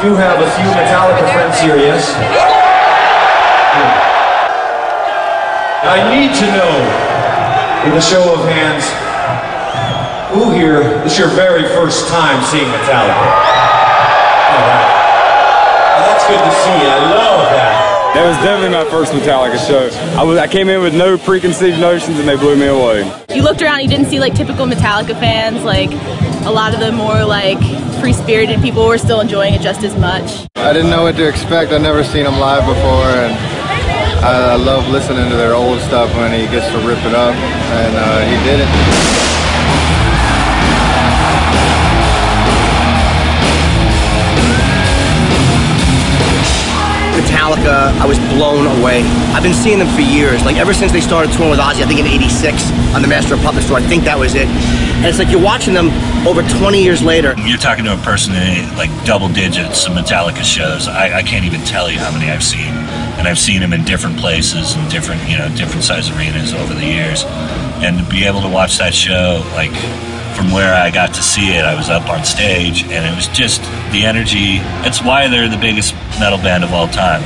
do have a few Metallica friends here, yes? I need to know, in a show of hands, who here, this is your very first time seeing Metallica? All right. Well, that's good to see. I love that. That was definitely my first Metallica show. I came in with no preconceived notions and they blew me away. You looked around, you didn't see like typical Metallica fans, like a lot of the more like free-spirited people were still enjoying it just as much. I didn't know what to expect. I'd never seen them live before, and I love listening to their old stuff when he gets to rip it up, and he did it. Metallica, I was blown away. I've been seeing them for years, like ever since they started touring with Ozzy, I think in '86 on the Master of Puppets tour. I think that was it. And it's like you're watching them over 20 years later. You're talking to a person in like double digits of Metallica shows. I can't even tell you how many I've seen. And I've seen them in different places and different size arenas over the years. And to be able to watch that show, like from where I got to see it, I was up on stage, and it was just the energy. It's why they're the biggest metal band of all time.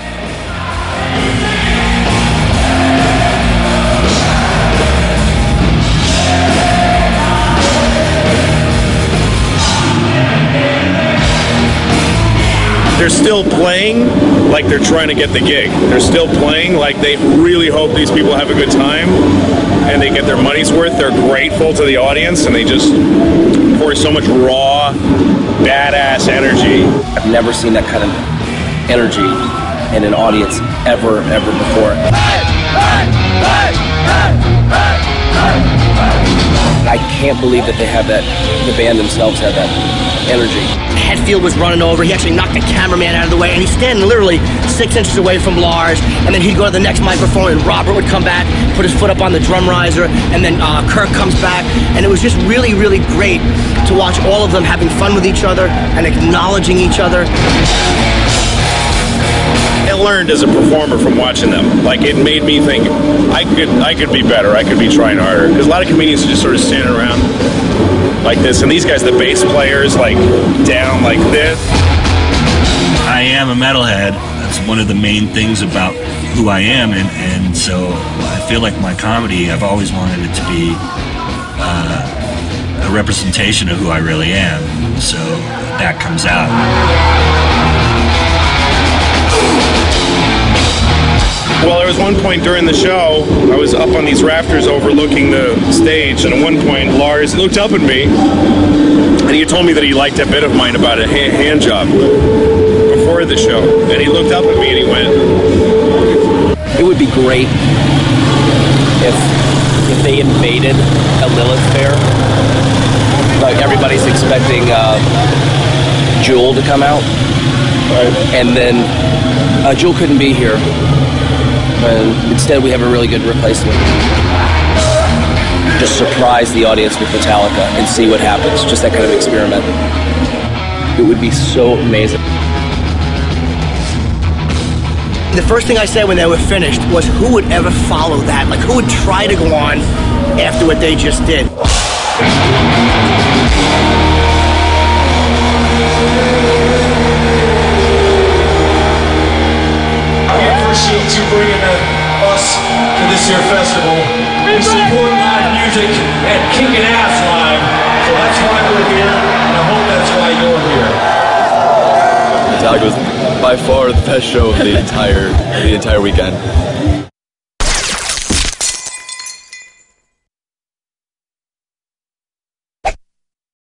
They're still playing like they're trying to get the gig. They're still playing like they really hope these people have a good time and they get their money's worth. They're grateful to the audience, and they just pour so much raw, badass energy. I've never seen that kind of energy in an audience ever before. I can't believe that they have that, the band themselves have that energy. Hetfield was running over, he actually knocked the cameraman out of the way, and he's standing literally 6 inches away from Lars, and then he'd go to the next microphone, and Robert would come back, put his foot up on the drum riser, and then Kirk comes back, and it was just really, really great to watch all of them having fun with each other and acknowledging each other. I learned as a performer from watching them. Like, it made me think I could be better. I could be trying harder. Because a lot of comedians are just sort of standing around like this, and these guys, the bass players, like down like this. I am a metalhead. That's one of the main things about who I am, and so I feel like my comedy, I've always wanted it to be a representation of who I really am. So that comes out. Well, there was one point during the show, I was up on these rafters overlooking the stage, and at one point Lars looked up at me, and he told me that he liked a bit of mine about a hand job before the show. And he looked up at me and he went, "It would be great if they invaded a Lilith fair. Like everybody's expecting Jewel to come out, right? And then Jewel couldn't be here. And instead, we have a really good replacement. Just surprise the audience with Metallica and see what happens. Just that kind of experiment. It would be so amazing." The first thing I said when they were finished was, who would ever follow that? Like, who would try to go on after what they just did? Appreciate you bringing us to this here festival. We support live music and kicking ass live, so that's why we're here, and I hope that's why you're here. Metallica was by far the best show of the entire weekend.